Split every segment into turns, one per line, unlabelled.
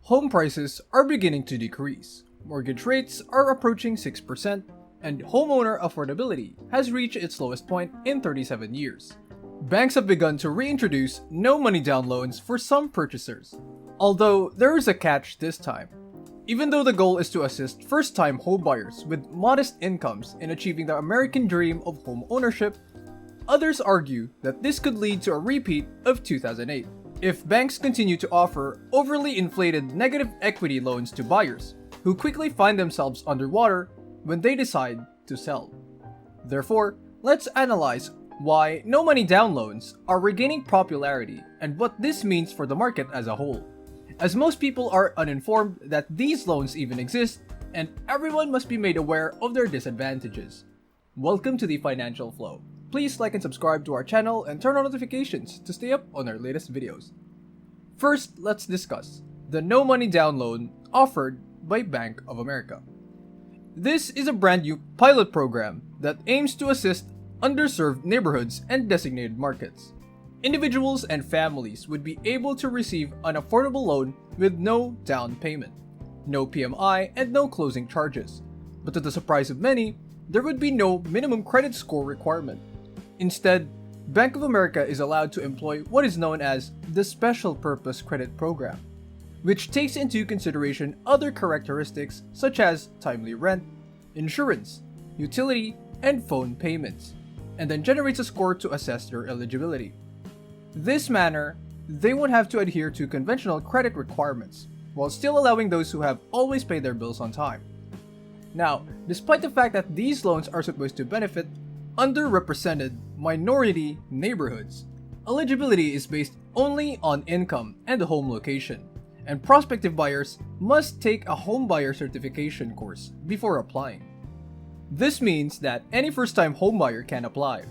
Home prices are beginning to decrease, mortgage rates are approaching 6%, and homeowner affordability has reached its lowest point in 37 years. Banks have begun to reintroduce no money down loans for some purchasers, although there is a catch this time. Even though the goal is to assist first-time homebuyers with modest incomes in achieving the American dream of home ownership, others argue that this could lead to a repeat of 2008 if banks continue to offer overly inflated negative equity loans to buyers who quickly find themselves underwater when they decide to sell. Therefore, let's analyze why no money down loans are regaining popularity and what this means for the market as a whole, as most people are uninformed that these loans even exist and everyone must be made aware of their disadvantages. Welcome to the Financial Flow. Please like and subscribe to our channel and turn on notifications to stay up on our latest videos. First, let's discuss the no money down loan offered by Bank of America. This is a brand new pilot program that aims to assist underserved neighborhoods and designated markets. Individuals and families would be able to receive an affordable loan with no down payment, no PMI, and no closing charges. But to the surprise of many, there would be no minimum credit score requirement. Instead, Bank of America is allowed to employ what is known as the Special Purpose Credit Program, which takes into consideration other characteristics such as timely rent, insurance, utility, and phone payments, and then generates a score to assess their eligibility. This manner, they won't have to adhere to conventional credit requirements, while still allowing those who have always paid their bills on time. Now, despite the fact that these loans are supposed to benefit underrepresented minority neighborhoods, eligibility is based only on income and the home location, and prospective buyers must take a home buyer certification course before applying. This means that any first-time homebuyer can apply,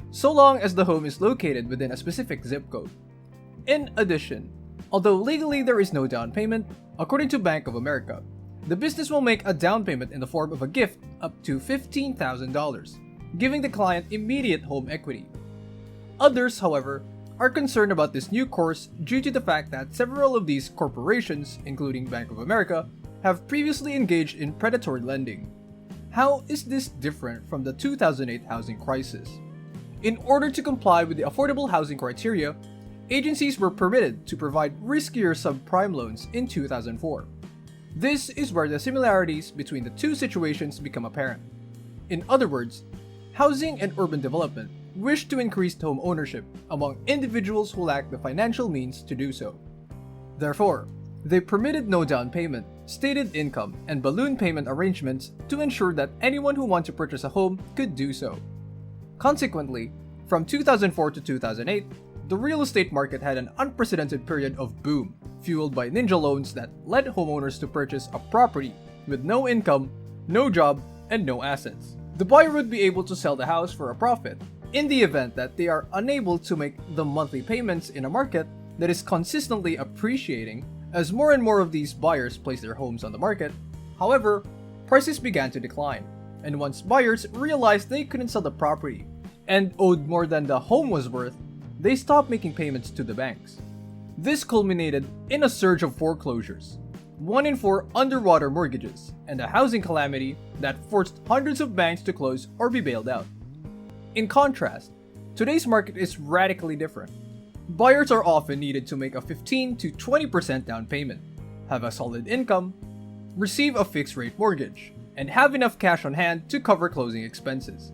so long as the home is located within a specific zip code. In addition, although legally there is no down payment, according to Bank of America, the business will make a down payment in the form of a gift up to $15,000, giving the client immediate home equity. Others, however, are concerned about this new course due to the fact that several of these corporations, including Bank of America, have previously engaged in predatory lending. How is this different from the 2008 housing crisis? In order to comply with the affordable housing criteria, agencies were permitted to provide riskier subprime loans in 2004. This is where the similarities between the two situations become apparent. In other words, housing and urban development wish to increase home ownership among individuals who lack the financial means to do so. Therefore, they permitted no down payment, stated income, and balloon payment arrangements to ensure that anyone who wanted to purchase a home could do so. Consequently, from 2004 to 2008, the real estate market had an unprecedented period of boom, fueled by ninja loans that led homeowners to purchase a property with no income, no job, and no assets. The buyer would be able to sell the house for a profit in the event that they are unable to make the monthly payments in a market that is consistently appreciating as more and more of these buyers place their homes on the market. However, prices began to decline, and once buyers realized they couldn't sell the property and owed more than the home was worth, they stopped making payments to the banks. This culminated in a surge of foreclosures, 1 in 4 underwater mortgages, and a housing calamity that forced hundreds of banks to close or be bailed out. In contrast, today's market is radically different. Buyers are often needed to make a 15 to 20% down payment, have a solid income, receive a fixed-rate mortgage, and have enough cash on hand to cover closing expenses.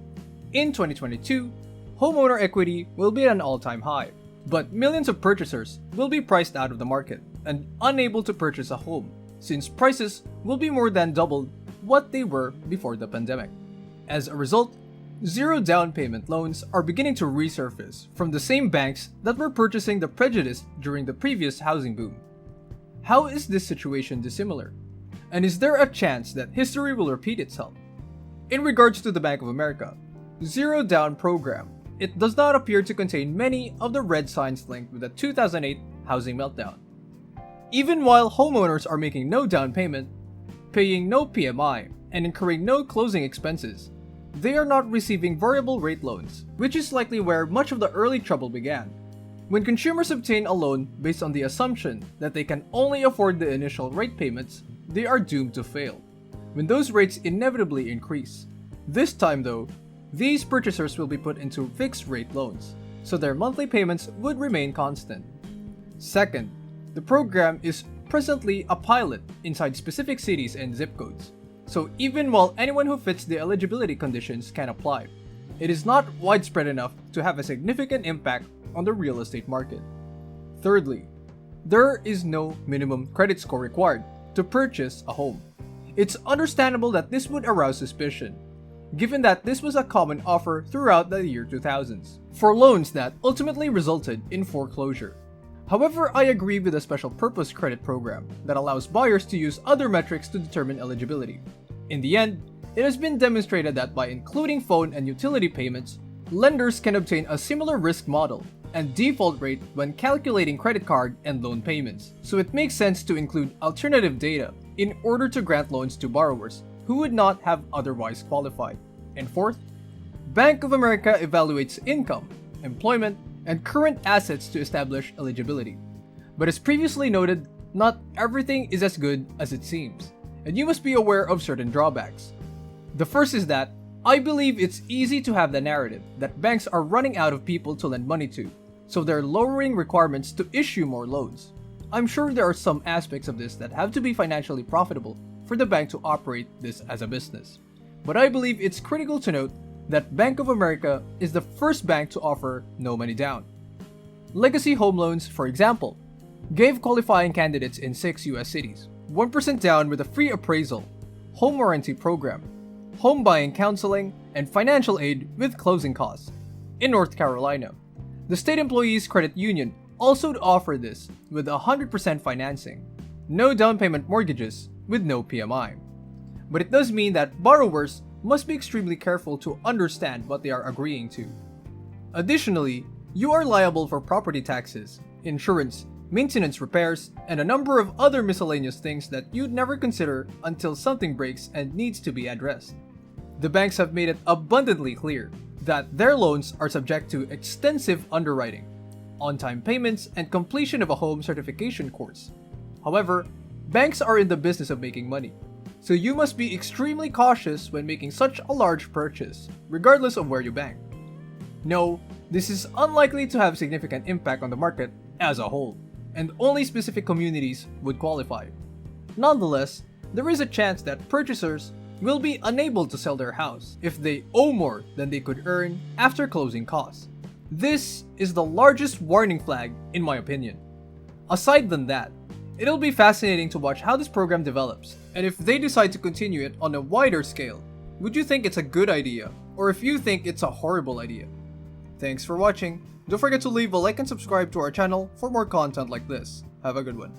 In 2022, homeowner equity will be at an all-time high, but millions of purchasers will be priced out of the market and unable to purchase a home, since prices will be more than double what they were before the pandemic. As a result, zero down payment loans are beginning to resurface from the same banks that were purchasing the prejudice during the previous housing boom. How is this situation dissimilar? And is there a chance that history will repeat itself? In regards to the Bank of America Zero Down program, it does not appear to contain many of the red signs linked with the 2008 housing meltdown. Even while homeowners are making no down payment, paying no PMI, and incurring no closing expenses, they are not receiving variable rate loans, which is likely where much of the early trouble began. When consumers obtain a loan based on the assumption that they can only afford the initial rate payments, they are doomed to fail, when those rates inevitably increase. This time though, these purchasers will be put into fixed rate loans, so their monthly payments would remain constant. Second, the program is presently a pilot inside specific cities and zip codes, so even while anyone who fits the eligibility conditions can apply, it is not widespread enough to have a significant impact on the real estate market. Thirdly, there is no minimum credit score required to purchase a home. It's understandable that this would arouse suspicion, given that this was a common offer throughout the year 2000s, for loans that ultimately resulted in foreclosure. However, I agree with the special purpose credit program that allows buyers to use other metrics to determine eligibility. In the end, it has been demonstrated that by including phone and utility payments, lenders can obtain a similar risk model and default rate when calculating credit card and loan payments. So it makes sense to include alternative data in order to grant loans to borrowers who would not have otherwise qualified. And fourth, Bank of America evaluates income, employment, and current assets to establish eligibility. But as previously noted, not everything is as good as it seems, and you must be aware of certain drawbacks. The first is that I believe it's easy to have the narrative that banks are running out of people to lend money to, so they're lowering requirements to issue more loans. I'm sure there are some aspects of this that have to be financially profitable for the bank to operate this as a business. But I believe it's critical to note that Bank of America is the first bank to offer no money down. Legacy Home Loans, for example, gave qualifying candidates in 6 US cities 1% down with a free appraisal, home warranty program, home buying counseling, and financial aid with closing costs. In North Carolina, the State Employees Credit Union also offered this with 100% financing, no down payment mortgages with no PMI. But it does mean that borrowers must be extremely careful to understand what they are agreeing to. Additionally, you are liable for property taxes, insurance, maintenance repairs, and a number of other miscellaneous things that you'd never consider until something breaks and needs to be addressed. The banks have made it abundantly clear that their loans are subject to extensive underwriting, on-time payments, and completion of a home certification course. However, banks are in the business of making money, so you must be extremely cautious when making such a large purchase, regardless of where you bank. No, this is unlikely to have significant impact on the market as a whole, and only specific communities would qualify. Nonetheless, there is a chance that purchasers will be unable to sell their house if they owe more than they could earn after closing costs. This is the largest warning flag in my opinion. Aside than that, it'll be fascinating to watch how this program develops, and if they decide to continue it on a wider scale, would you think it's a good idea, or if you think it's a horrible idea? Thanks for watching. Don't forget to leave a like and subscribe to our channel for more content like this. Have a good one.